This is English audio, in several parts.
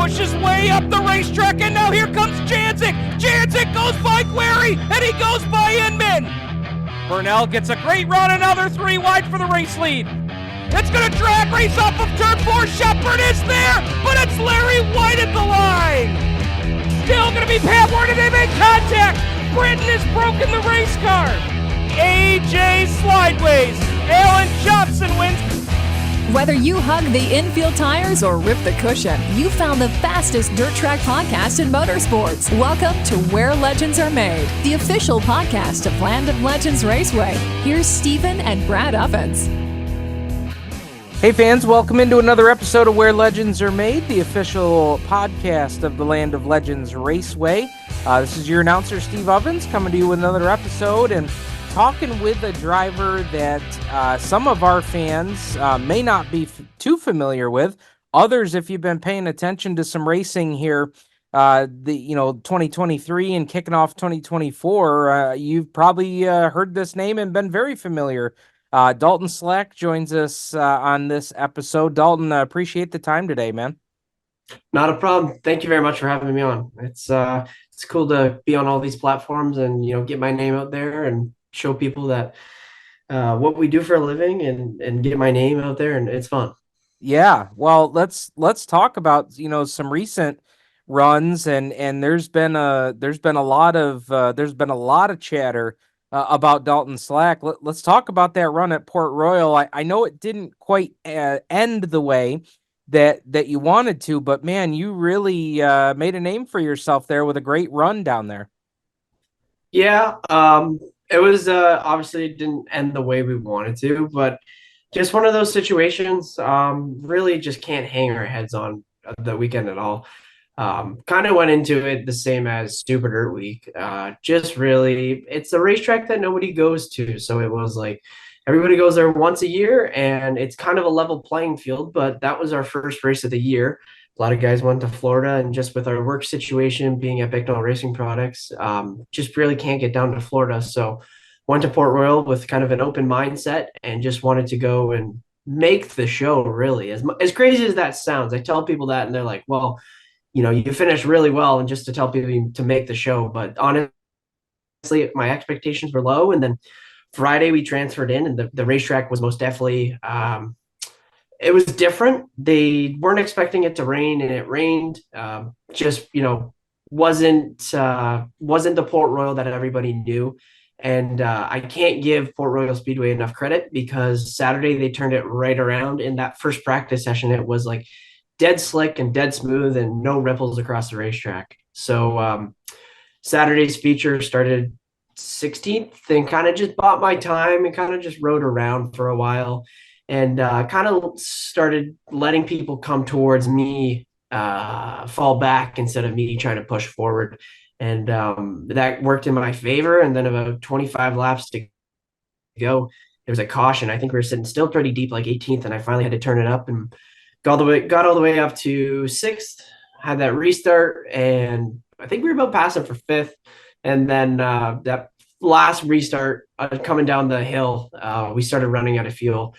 pushes way up the racetrack, and now here comes Janzik. Janzik goes by Query, and he goes by Inman. Burnell gets a great run, another 3 wide for the race lead. It's going to drag race off of turn 4. Shepard is there, but it's Larry White at the line. Still going to be Pat Ward, and they make contact. Britton has broken the race car. AJ Slideways. Alan Johnson wins. Whether you hug the infield tires or rip the cushion, you found the fastest dirt track podcast in motorsports. Welcome to Where Legends Are Made, the official podcast of Land of Legends Raceway. Here's Stephen and Brad Ovens. Hey fans, welcome into another episode of Where Legends Are Made, the official podcast of the Land of Legends Raceway. This is your announcer, Steve Ovens, coming to you with another episode and talking with a driver that some of our fans may not be too familiar with. Others, if you've been paying attention to some racing here, 2023 and kicking off 2024, you've probably heard this name and been very familiar. Dalton Slack joins us on this episode. Dalton, appreciate the time today, man. Not a problem. Thank you very much for having me on. It's cool to be on all these platforms and get my name out there and show people that what we do for a living and get my name out there, and it's fun. Yeah, well, let's talk about some recent runs and there's been a lot of chatter about Dalton Slack. Let's talk about that run at Port Royal. I know it didn't quite end the way that you wanted to, but man, you really made a name for yourself there with a great run down there. Yeah, it was obviously it didn't end the way we wanted to, but just one of those situations. Really just can't hang our heads on the weekend at all. Kind of went into it the same as Super Dirt Week. Just really, it's a racetrack that nobody goes to. So it was like everybody goes there once a year and it's kind of a level playing field, but that was our first race of the year. A lot of guys went to Florida, and just with our work situation being at Bicknell Racing Products, just really can't get down to Florida. So went to Port Royal with kind of an open mindset and just wanted to go and make the show, really. As crazy as that sounds, I tell people that and they're like, well, you finished really well, and just to tell people to make the show. But honestly, my expectations were low. And then Friday we transferred in, and the racetrack was most definitely, it was different. They weren't expecting it to rain, and it rained. Wasn't the Port Royal that everybody knew. And I can't give Port Royal Speedway enough credit, because Saturday they turned it right around. In that first practice session, it was like dead slick and dead smooth and no ripples across the racetrack. So Saturday's feature started 16th and kind of just bought my time and kind of just rode around for a while, and kind of started letting people come towards me, fall back instead of me trying to push forward. And that worked in my favor. And then about 25 laps to go, there was a caution. I think we were sitting still pretty deep, like 18th, and I finally had to turn it up and got all the way up to 6th, had that restart, and I think we were about passing for 5th. And then that last restart coming down the hill, we started running out of fuel.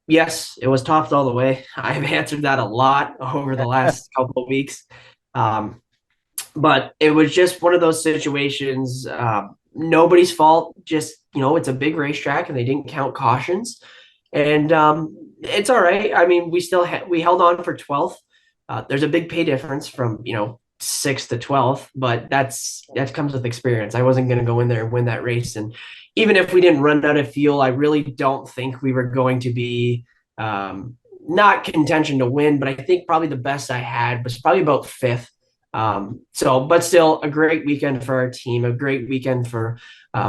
Yes, it was topped all the way. I've answered that a lot over the last couple of weeks. But it was just one of those situations, nobody's fault. Just, it's a big racetrack and they didn't count cautions. And it's all right. I mean, we held on for 12th. There's a big pay difference from 6th to 12th, but that comes with experience. I wasn't going to go in there and win that race, and even if we didn't run out of fuel, I really don't think we were going to be not contention to win. But I think probably the best I had was probably about 5th. But still a great weekend for our team, a great weekend for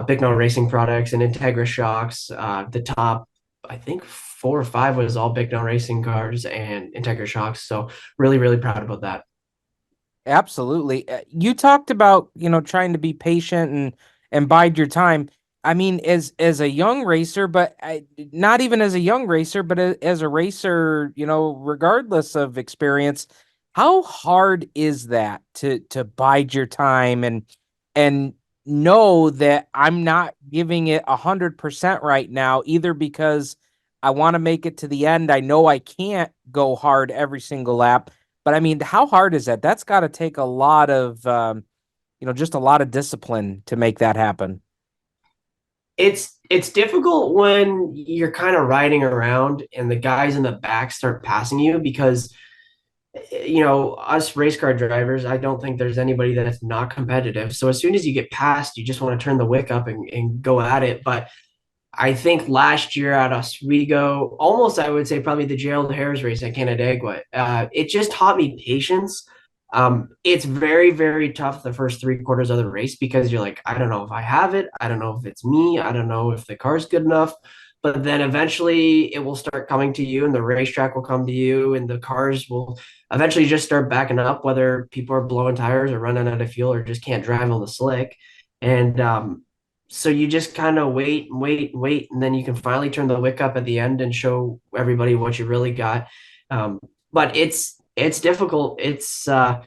Bicknell Racing Products and Integra Shocks. The top, I think 4 or 5 was all Bicknell Racing cars and Integra Shocks. So really, really proud about that. Absolutely. You talked about, trying to be patient and bide your time. I mean, as a young racer, but not even as a young racer, but as a racer, regardless of experience, how hard is that to bide your time and know that I'm not giving it 100% right now, either because I want to make it to the end. I know I can't go hard every single lap, But I mean, how hard is that? That's got to take a lot of, just a lot of discipline to make that happen. It's difficult when you're kind of riding around and the guys in the back start passing you because us race car drivers, I don't think there's anybody that's not competitive. So as soon as you get past, you just want to turn the wick up and go at it. But I think last year at Oswego, almost I would say probably the Gerald Harris race at Canandaigua, it just taught me patience. It's very, very tough the first 3 quarters of the race because you're like, I don't know if I have it. I don't know if it's me. I don't know if the car's good enough. But then eventually it will start coming to you and the racetrack will come to you and the cars will eventually just start backing up, whether people are blowing tires or running out of fuel or just can't drive on the slick. And so you just kind of wait and wait and wait, and then you can finally turn the wick up at the end and show everybody what you really got. But it's difficult. It's you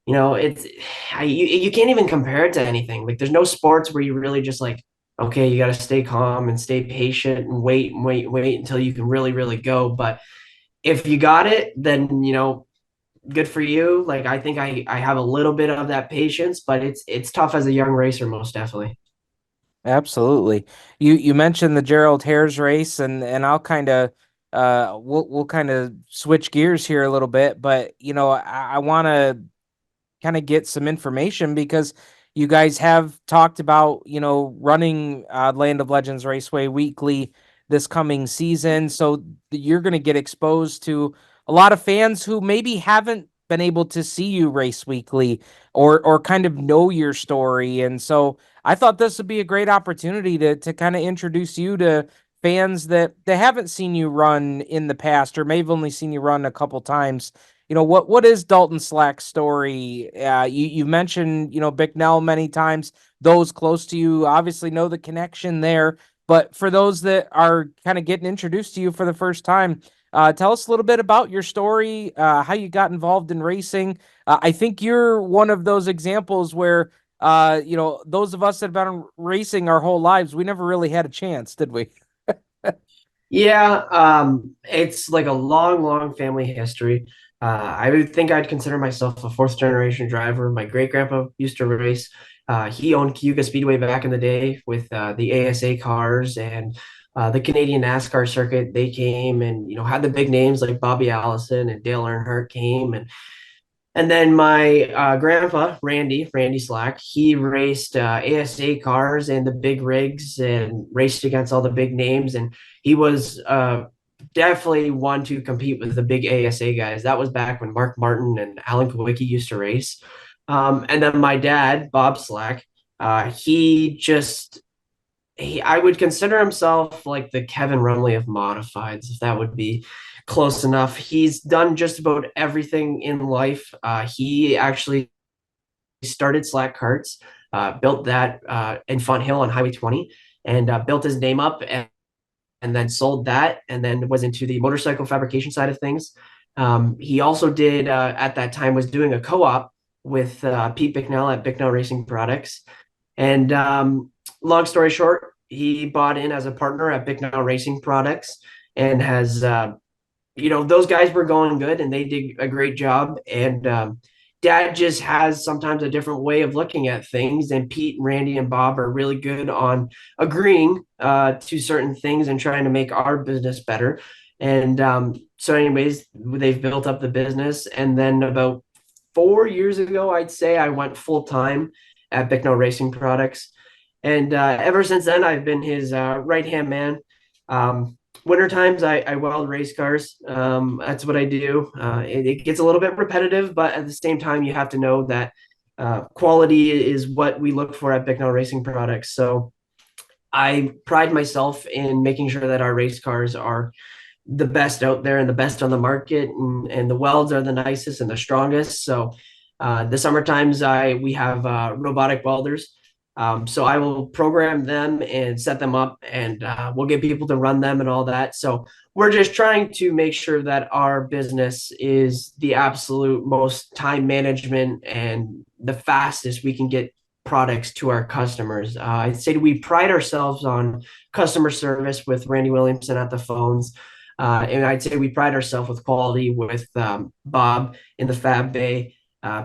can't even compare it to anything. Like there's no sports where you really just like, okay, you got to stay calm and stay patient and wait and wait and wait until you can really, really go. But if you got it, then good for you. Like I think I have a little bit of that patience, but it's tough as a young racer, most definitely. Absolutely. You mentioned the Gerald Hares race, and I'll kind of we'll kind of switch gears here a little bit, but I want to kind of get some information because you guys have talked about, running Land of Legends Raceway weekly this coming season. So you're going to get exposed to a lot of fans who maybe haven't been able to see you race weekly or kind of know your story. And so I thought this would be a great opportunity to kind of introduce you to fans that they haven't seen you run in the past or may have only seen you run a couple times. What is Dalton Slack's story? You mentioned Bicknell many times. Those close to you obviously know the connection there. But for those that are kind of getting introduced to you for the first time, tell us a little bit about your story, how you got involved in racing. I think you're one of those examples where those of us that have been racing our whole lives, we never really had a chance, did we? Yeah, it's like a long, long family history. I would think I'd consider myself a fourth generation driver. My great grandpa used to race. He owned Cayuga Speedway back in the day with the ASA cars and the Canadian NASCAR circuit. They came and had the big names like Bobby Allison and Dale Earnhardt came and then my grandpa, Randy Slack, he raced ASA cars and the big rigs and raced against all the big names. And he was definitely one to compete with the big ASA guys. That was back when Mark Martin and Alan Kowicki used to race. And then my dad, Bob Slack, I would consider himself like the Kevin Rumley of modifieds, if that would be close enough. He's done just about everything in life. He actually started Slack Karts, built that in Font Hill on Highway 20, and built his name up and then sold that and then was into the motorcycle fabrication side of things. He also did, at that time, was doing a co-op with Pete Bicknell at Bicknell Racing Products. And long story short, he bought in as a partner at Bicknell Racing Products and has those guys were going good and they did a great job. And Dad just has sometimes a different way of looking at things. And Pete and Randy and Bob are really good on agreeing to certain things and trying to make our business better. And so anyways, they've built up the business. And then about 4 years ago, I'd say I went full time at Bicknell Racing Products. And ever since then, I've been his right-hand man. Winter times, I weld race cars. That's what I do. It gets a little bit repetitive, but at the same time, you have to know that quality is what we look for at Bicknell Racing Products. So I pride myself in making sure that our race cars are the best out there and the best on the market, and the welds are the nicest and the strongest. So the summer times, we have robotic welders. So I will program them and set them up, and we'll get people to run them and all that. So we're just trying to make sure that our business is the absolute most time management and the fastest we can get products to our customers. I'd say we pride ourselves on customer service with Randy Williamson at the phones. And I'd say we pride ourselves with quality with Bob in the Fab Bay,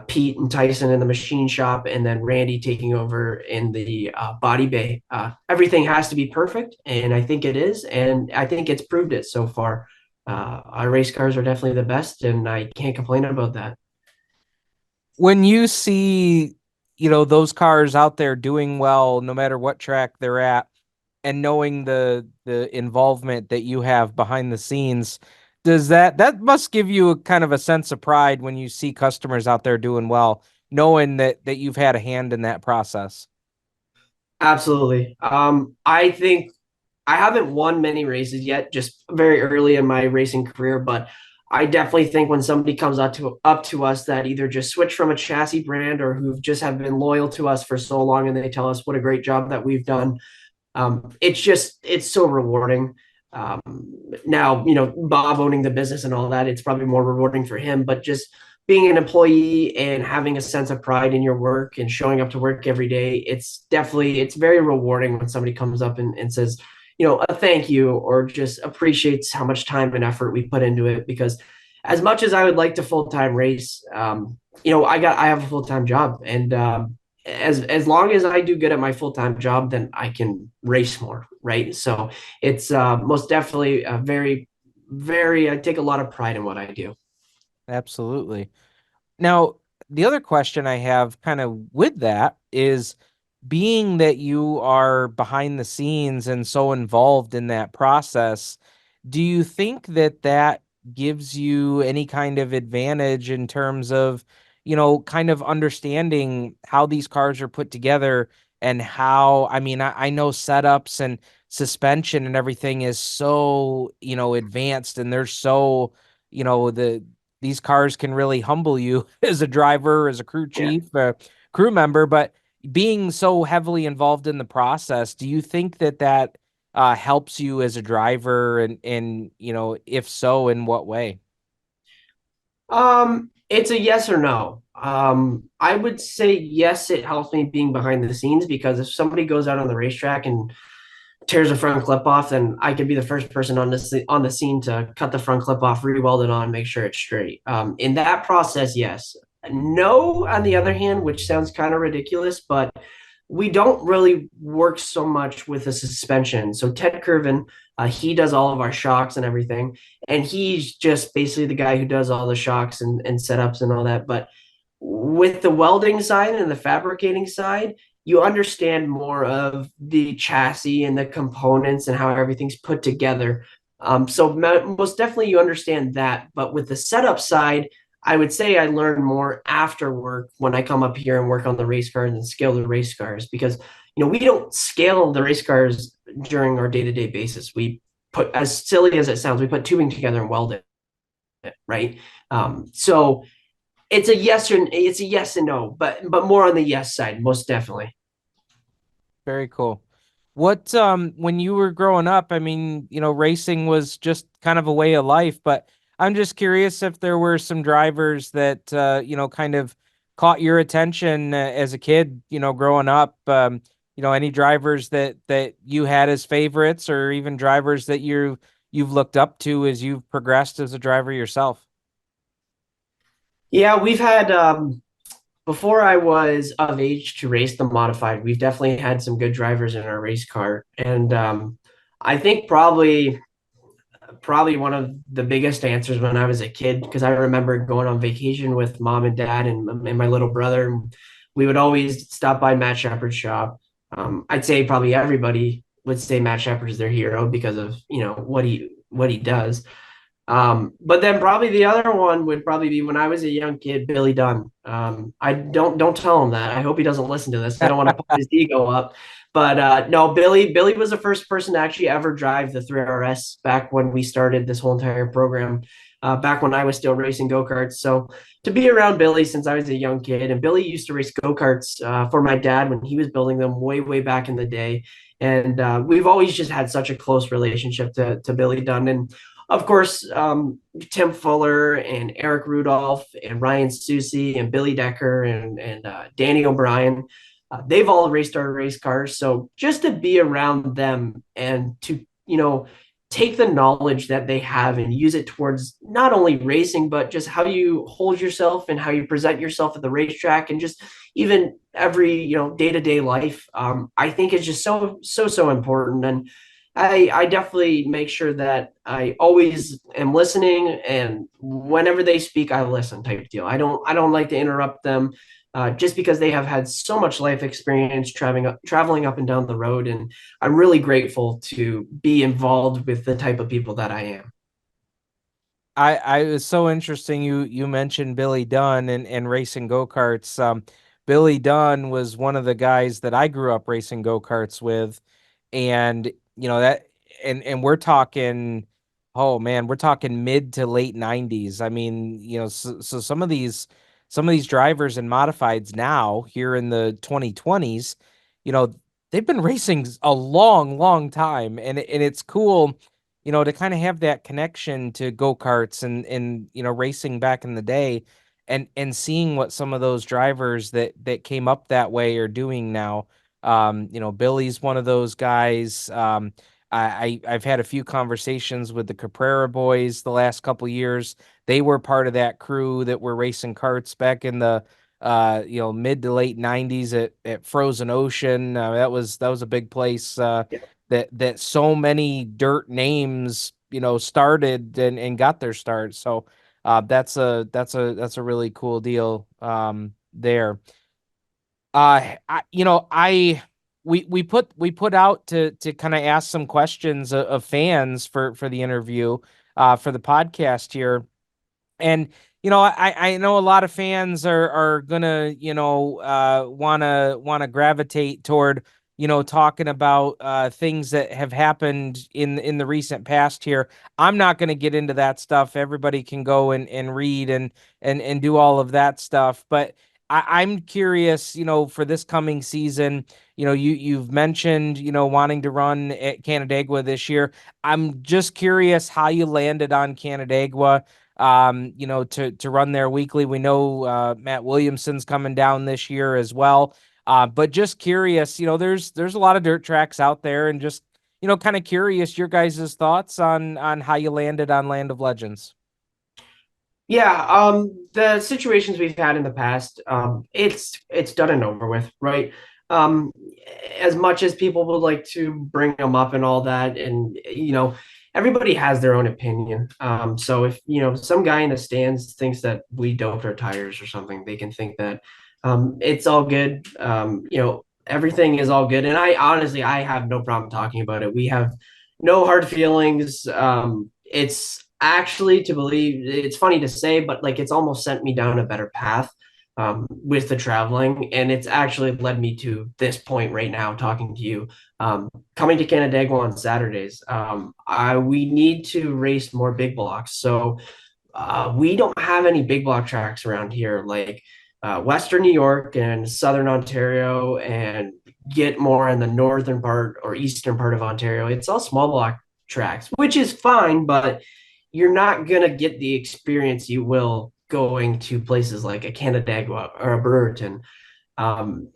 Pete and Tyson in the machine shop, and then Randy taking over in the body bay. Everything has to be perfect, and I think it is, and I think it's proved it so far. Our race cars are definitely the best, and I can't complain about that. When you see, those cars out there doing well, no matter what track they're at, and knowing the involvement that you have behind the scenes, does that must give you a kind of a sense of pride when you see customers out there doing well, knowing that you've had a hand in that process? Absolutely. I think I haven't won many races yet, just very early in my racing career, but I definitely think when somebody comes up to us that either just switch from a chassis brand or who've just have been loyal to us for so long and they tell us what a great job that we've done, it's so rewarding. Um, Now, Bob owning the business and all that, it's probably more rewarding for him, but just being an employee and having a sense of pride in your work and showing up to work every day, it's very rewarding when somebody comes up and says, a thank you or just appreciates how much time and effort we put into it. Because as much as I would like to full-time race, I have a full-time job, and as long as I do good at my full-time job, then I can race more, right? So it's most definitely a very, very, I take a lot of pride in what I do. Absolutely. Now, the other question I have kind of with that is, being that you are behind the scenes and so involved in that process, do you think that gives you any kind of advantage in terms of, kind of understanding how these cars are put together and how, I mean, I know setups and suspension and everything is so, advanced, and they're so, these cars can really humble you as a driver, as a crew Yeah. chief, crew member, but being so heavily involved in the process, do you think that helps you as a driver? And if so, in what way? It's a yes or no. I would say yes, it helps me being behind the scenes because if somebody goes out on the racetrack and tears a front clip off, then I could be the first person on the scene to cut the front clip off, re-weld it on, make sure it's straight. In that process, yes. No, on the other hand, which sounds kind of ridiculous, but we don't really work so much with the suspension. So Ted Curvin, he does all of our shocks and everything, and he's just basically the guy who does all the shocks and setups and all that. But with the welding side and the fabricating side, you understand more of the chassis and the components and how everything's put together. So most definitely you understand that. But with the setup side, I would say I learn more after work when I come up here and work on the race cars and scale the race cars because we don't scale the race cars during our day-to-day basis. We put, as silly as it sounds, we put tubing together and weld it, right? So it's a yes and no, but more on the yes side, most definitely. Very cool. What, when you were growing up, I mean, racing was just kind of a way of life, but I'm just curious if there were some drivers that, kind of caught your attention as a kid, growing up, any drivers that you had as favorites, or even drivers that you've looked up to as you've progressed as a driver yourself. Yeah, we've had before I was of age to race the modified, we've definitely had some good drivers in our race car. And I think probably one of the biggest answers when I was a kid, because I remember going on vacation with mom and dad and my little brother. And we would always stop by Matt Shepard's shop. I'd say probably everybody would say Matt Shepard is their hero because of what he does. But then probably the other one would probably be when I was a young kid, Billy Dunn. I don't tell him that. I hope he doesn't listen to this. I don't want to put his ego up. But no, Billy was the first person to actually ever drive the 3RS back when we started this whole entire program. Back when I was still racing go-karts. So to be around Billy since I was a young kid, and Billy used to race go-karts for my dad when he was building them way back in the day. And we've always just had such a close relationship to Billy Dunn. And of course, Tim Fuller and Eric Rudolph and Ryan Susie and Billy Decker and Danny O'Brien, they've all raced our race cars. So just to be around them and to take the knowledge that they have and use it towards not only racing, but just how you hold yourself and how you present yourself at the racetrack, and just even every, day-to-day life. I think it's just so important. And I definitely make sure that I always am listening, and whenever they speak, I listen, type of deal. I don't like to interrupt them, just because they have had so much life experience traveling up and down the road, and I'm really grateful to be involved with the type of people that I am. I was so interesting. You mentioned Billy Dunn and racing go-karts. Billy Dunn was one of the guys that I grew up racing go-karts with, and that, and we're talking, oh man, we're talking mid to late 90s. I mean, so some of these drivers and modifieds now here in the 2020s, you know, they've been racing a long time, and it's cool, to kind of have that connection to go-karts and racing back in the day, and seeing what some of those drivers that came up that way are doing now. Billy's one of those guys. I've had a few conversations with the Caprera boys the last couple years. They were part of that crew that were racing karts back in the mid to late 90s at Frozen Ocean. That was a big place, that so many dirt names started and got their start. So that's a really cool deal there. We put out to kind of ask some questions of fans for the interview, for the podcast here. And I know a lot of fans are gonna wanna gravitate toward talking about things that have happened in the recent past here. I'm not gonna get into that stuff. Everybody can go and read and do all of that stuff. But I'm curious, for this coming season, you've mentioned wanting to run at Canandaigua this year. I'm just curious how you landed on Canandaigua, to run there weekly. We know Matt Williamson's coming down this year as well. But just curious, there's a lot of dirt tracks out there, and just, kind of curious your guys' thoughts on how you landed on Land of Legends. Yeah, the situations we've had in the past, it's done and over with, right? Um, as much as people would like to bring them up and all that, and everybody has their own opinion. So if some guy in the stands thinks that we doped our tires or something, they can think that it's all good. Everything is all good, and I have no problem talking about it. We have no hard feelings. It's actually, to believe, it's funny to say, but like it's almost sent me down a better path with the traveling, and it's actually led me to this point right now talking to you. Coming to Canandaigua on Saturdays, we need to race more big blocks. So we don't have any big block tracks around here, like Western New York and Southern Ontario, and get more in the northern part or eastern part of Ontario. It's all small block tracks, which is fine, but you're not going to get the experience you will going to places like a Canandaigua or a Brewerton.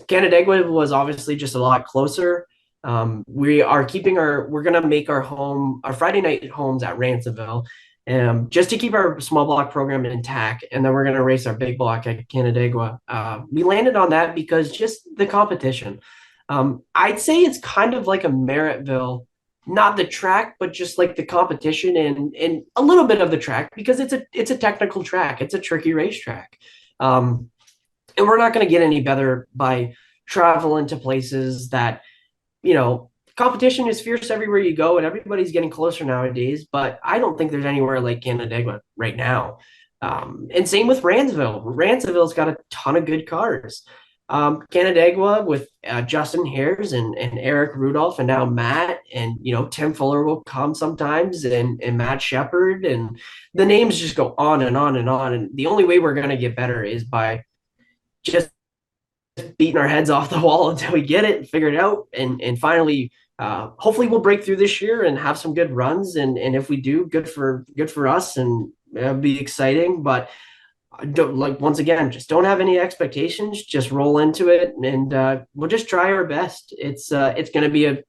Canandaigua was obviously just a lot closer. We're going to make our Friday night homes at Ransomville, just to keep our small block program intact. And then we're going to race our big block at Canandaigua. We landed on that because just the competition. I'd say it's kind of like a Merrittville, not the track, but just like the competition and a little bit of the track, because it's a technical track. It's a tricky racetrack. And we're not going to get any better by traveling to places that, competition is fierce everywhere you go, and everybody's getting closer nowadays, but I don't think there's anywhere like Canandaigua right now. And same with Ransville. Ransville's got a ton of good cars. Canandaigua with Justin Hares and Eric Rudolph, and now Matt, and Tim Fuller will come sometimes, and Matt Shepard, and the names just go on and on and on. And the only way we're going to get better is by just beating our heads off the wall until we get it and figure it out, and finally hopefully we'll break through this year and have some good runs, and if we do, good for us, and it'll be exciting. But don't, like, once again, just don't have any expectations, just roll into it, and we'll just try our best. It's going to be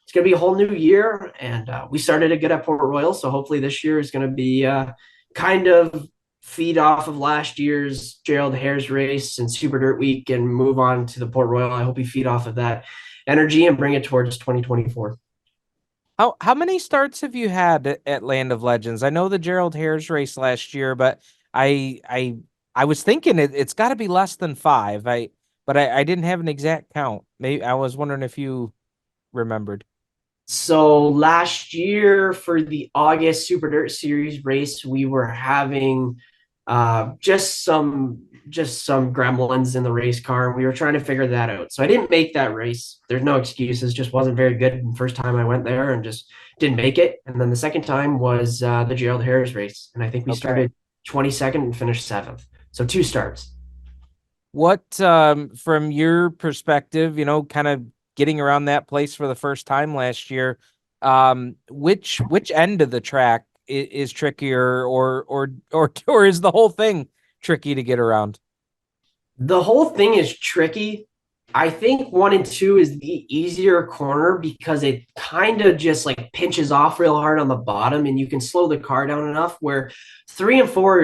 it's going to be a whole new year, and we started it good at Port Royal, so hopefully this year is going to be kind of feed off of last year's Gerald Hare's race and Super Dirt Week and move on to the Port Royal. I hope we feed off of that energy and bring it towards 2024. How many starts have you had at Land of Legends? I know the Gerald Hare's race last year, but I I I was thinking it's got to be less than 5. I didn't have an exact count. Maybe I was wondering if you remembered. So last year for the August Super Dirt Series race, we were having just some gremlins in the race car, and we were trying to figure that out. So I didn't make that race. There's no excuses. Just wasn't very good. The first time I went there and just didn't make it. And then the second time was the Gerald Harris race, and I think we started 22nd and finished 7th. So 2 starts. What, from your perspective, kind of getting around that place for the first time last year, which end of the track is trickier, or is the whole thing tricky to get around? The whole thing is tricky. I think 1 and 2 is the easier corner because it kind of just like pinches off real hard on the bottom, and you can slow the car down enough. Where 3 and 4,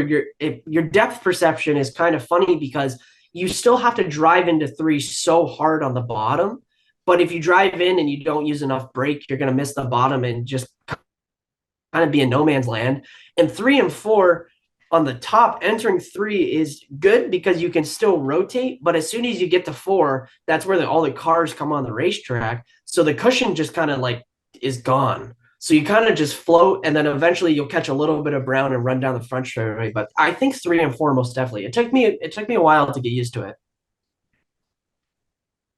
your depth perception is kind of funny because you still have to drive into 3 so hard on the bottom. But if you drive in and you don't use enough brake, you're going to miss the bottom and just kind of be in no man's land. And 3 and 4 on the top, entering 3 is good because you can still rotate. But as soon as you get to 4, that's where all the cars come on the racetrack. So the cushion just kind of like is gone. So you kind of just float, and then eventually you'll catch a little bit of brown and run down the front straightaway. But I think 3 and 4 most definitely. It took me a while to get used to it.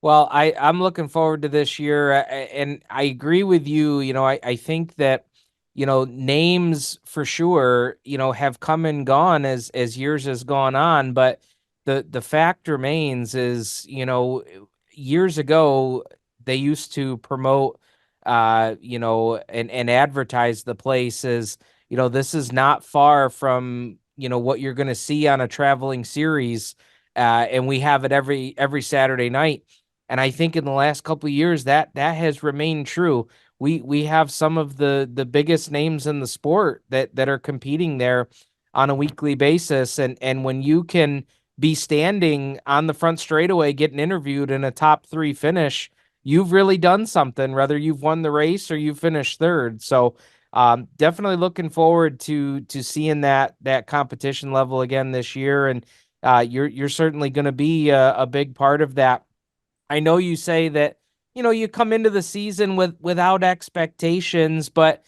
Well, I'm looking forward to this year, and I agree with you. I think that names for sure have come and gone as years has gone on, but the fact remains is years ago they used to promote and advertise the place as this is not far from what you're going to see on a traveling series, and we have it every Saturday night. And I think in the last couple of years that has remained true. We have some of the biggest names in the sport that are competing there on a weekly basis. And when you can be standing on the front straightaway getting interviewed in a top 3 finish, you've really done something, whether you've won the race or you finished 3rd. So definitely looking forward to seeing that competition level again this year. And you're certainly going to be a big part of that. I know you say that, you come into the season without expectations, but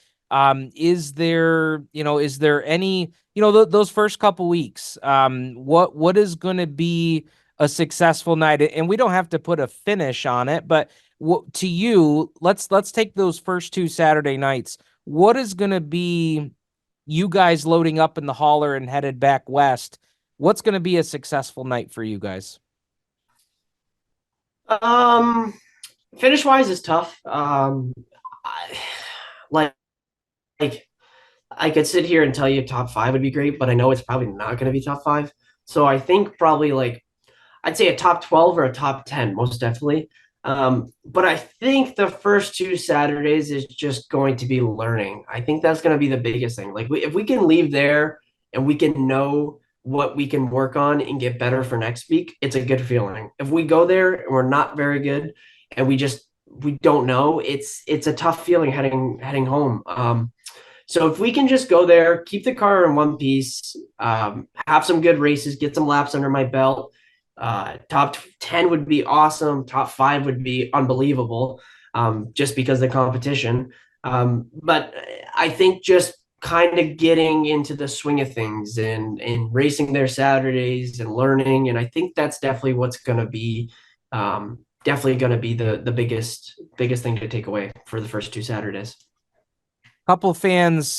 is there any, those first couple weeks, what is going to be a successful night? And we don't have to put a finish on it, but to you, let's take those first 2 Saturday nights. What is going to be you guys loading up in the hauler and headed back west? What's going to be a successful night for you guys? Finish wise is tough. I, like like I could sit here and tell you top 5 would be great, but I know it's probably not going to be top 5. So I think probably like I'd say a top 12 or a top 10, most definitely. But I think the first 2 Saturdays is just going to be learning. I think that's going to be the biggest thing. Like if we can leave there and we can know what we can work on and get better for next week, it's a good feeling. If we go there and we're not very good and we don't know, it's a tough feeling heading home. So if we can just go there, keep the car in one piece, have some good races, get some laps under my belt. Top 10 would be awesome. Top 5 would be unbelievable, just because of the competition. But I think just kind of getting into the swing of things and racing their Saturdays and learning. And I think that's definitely what's going to be the biggest thing to take away for the first 2 Saturdays. Couple fans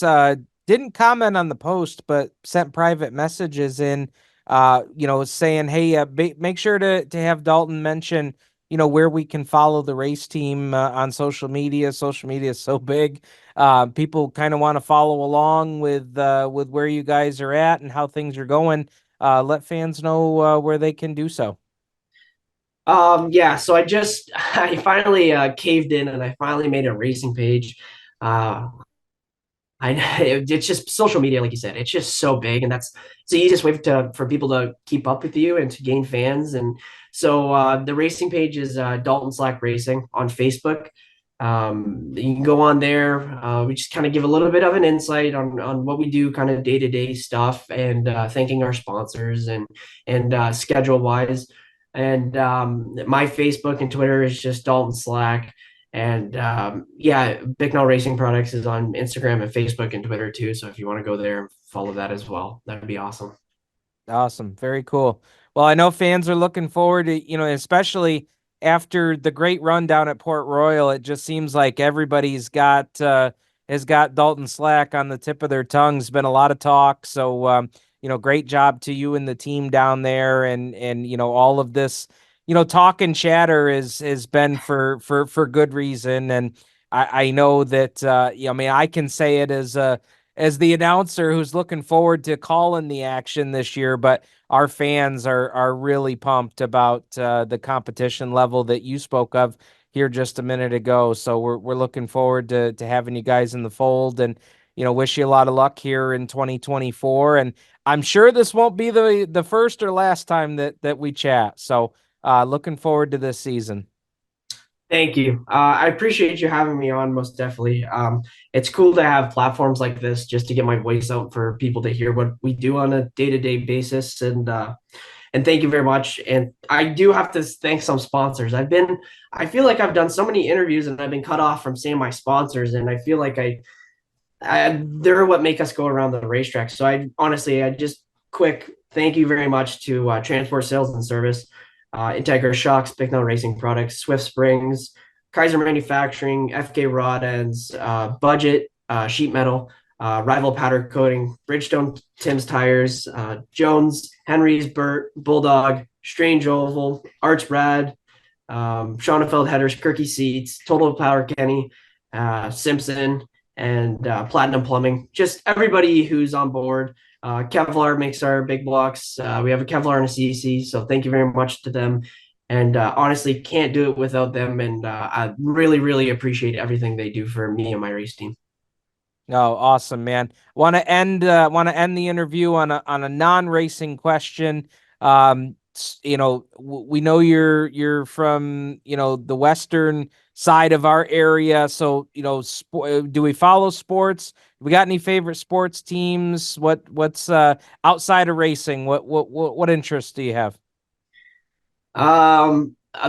didn't comment on the post, but sent private messages in, saying, "Hey, make sure to have Dalton mention, where we can follow the race team on social media. Social media is so big. People kind of want to follow along with where you guys are at and how things are going. Let fans know where they can do so." Yeah, so I finally caved in and I finally made a racing page. Uh, it's just social media, like you said, it's just so big, and that's it's the easiest way for people to keep up with you and to gain fans. And so the racing page is Dalton Slack Racing on Facebook. You can go on there. We just kind of give a little bit of an insight on what we do, kind of day to day stuff, and thanking our sponsors and schedule wise. And my Facebook and Twitter is just Dalton Slack. And yeah, Bicknell Racing Products is on Instagram and Facebook and Twitter too. So if you want to go there and follow that as well, that'd be awesome. Awesome. Very cool. Well, I know fans are looking forward to, especially after the great run down at Port Royal, it just seems like everybody's has got Dalton Slack on the tip of their tongues. Been a lot of talk. So, great job to you and the team down there, and all of this, talk and chatter has been for good reason. And I know that I can say it as the announcer who's looking forward to calling the action this year, but our fans are really pumped about the competition level that you spoke of here just a minute ago. So we're looking forward to having you guys in the fold, and wish you a lot of luck here in 2024. And I'm sure this won't be the first or last time that we chat. So looking forward to this season. Thank you. I appreciate you having me on, most definitely. It's cool to have platforms like this just to get my voice out for people to hear what we do on a day-to-day basis. And thank you very much. And I do have to thank some sponsors. I feel like I've done so many interviews and I've been cut off from saying my sponsors, and I feel like they're what make us go around the racetrack. So I just quick thank you very much to Transport Sales and Service, Integra Shocks, Bicknell Racing Products, Swift Springs, Kaiser Manufacturing, FK Rod Ends, Budget, Sheet Metal, Rival Powder Coating, Bridgestone Tim's Tires, Jones, Henry's, Burt, Bulldog, Strange Oval, Arch Brad, Schonefeld Headers, Kirky Seats, Total Power Kenny, Simpson, and Platinum Plumbing. Just everybody who's on board. Kevlar makes our big blocks. We have a Kevlar and a CC, so thank you very much to them. And honestly, can't do it without them. And I really, really appreciate everything they do for me and my race team. Oh, awesome, man. Want to end the interview on a non-racing question. We know you're from, the western side of our area. So, do we follow sports? We got any favorite sports teams? What's outside of racing? What interests do you have?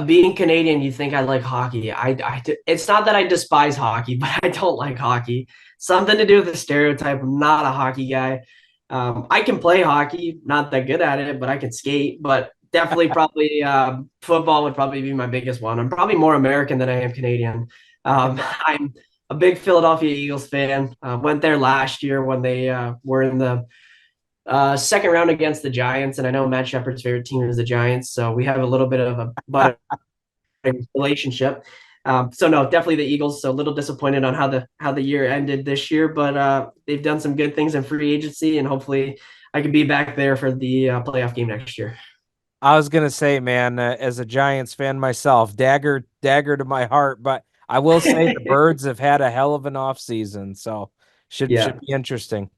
Being Canadian, you think I like hockey. It's not that I despise hockey, but I don't like hockey. Something to do with the stereotype. I'm not a hockey guy. I can play hockey, not that good at it, but I can skate. But definitely, probably football would probably be my biggest one. I'm probably more American than I am Canadian. I'm a big Philadelphia Eagles fan. Went there last year when they were in the second round against the Giants, and I know Matt Shepard's favorite team is the Giants, so we have a little bit of a relationship. So no, definitely the Eagles. So a little disappointed on how the year ended this year, but they've done some good things in free agency, and hopefully I can be back there for the playoff game next year. I was gonna say, man, as a Giants fan myself, dagger to my heart, but I will say the Birds have had a hell of an offseason, so should be interesting.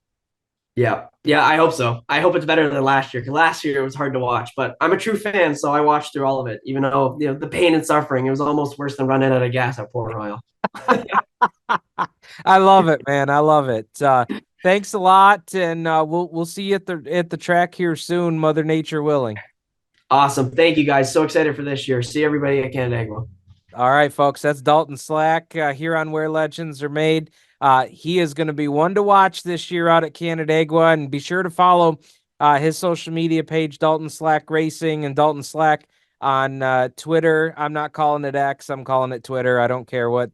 Yeah. I hope so. I hope it's better than last year, because last year it was hard to watch. But I'm a true fan, so I watched through all of it, even though the pain and suffering. It was almost worse than running out of gas at Port Royal. I love it, man. I love it. Thanks a lot, and we'll see you at the track here soon, Mother Nature willing. Awesome. Thank you, guys. So excited for this year. See everybody at Canandaigua. All right, folks. That's Dalton Slack here on Where Legends Are Made. He is going to be one to watch this year out at Canandaigua, and be sure to follow his social media page, Dalton Slack Racing, and Dalton Slack on Twitter. I'm not calling it X. I'm calling it Twitter. I don't care what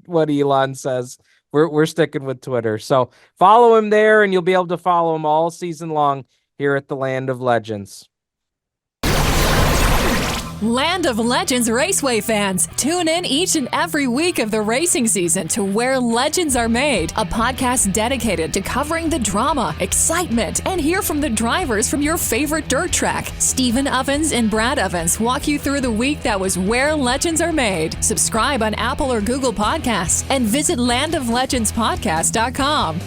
Elon says. We're sticking with Twitter. So follow him there, and you'll be able to follow him all season long here at the Land of Legends. Land of Legends Raceway fans, tune in each and every week of the racing season to Where Legends Are Made, a podcast dedicated to covering the drama, excitement, and hear from the drivers from your favorite dirt track. Stephen Ovens and Brad Ovens walk you through the week that was Where Legends Are Made. Subscribe on Apple or Google Podcasts and visit landoflegendspodcast.com.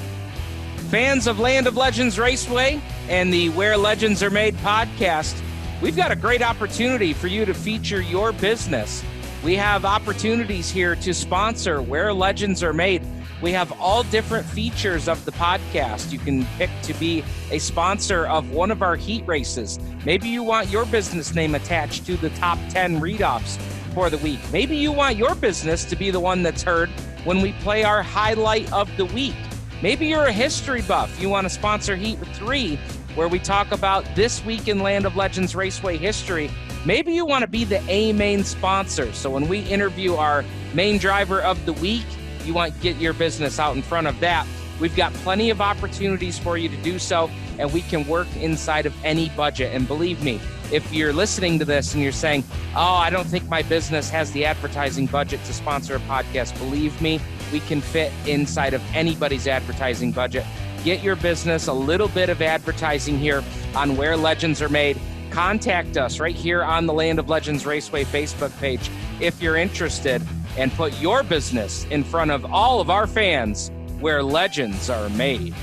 Fans of Land of Legends Raceway and the Where Legends Are Made podcast, we've got a great opportunity for you to feature your business. We have opportunities here to sponsor Where Legends Are Made. We have all different features of the podcast. You can pick to be a sponsor of one of our heat races. Maybe you want your business name attached to the top 10 read-offs for the week. Maybe you want your business to be the one that's heard when we play our highlight of the week. Maybe you're a history buff. You want to sponsor Heat 3, where we talk about this week in Land of Legends Raceway history. Maybe you want to be the main sponsor. So when we interview our main driver of the week, you want to get your business out in front of that. We've got plenty of opportunities for you to do so, and we can work inside of any budget. And believe me, if you're listening to this and you're saying, oh, I don't think my business has the advertising budget to sponsor a podcast, believe me, we can fit inside of anybody's advertising budget. Get your business a little bit of advertising here on Where Legends Are Made. Contact us right here on the Land of Legends Raceway Facebook page if you're interested, and put your business in front of all of our fans where legends are made.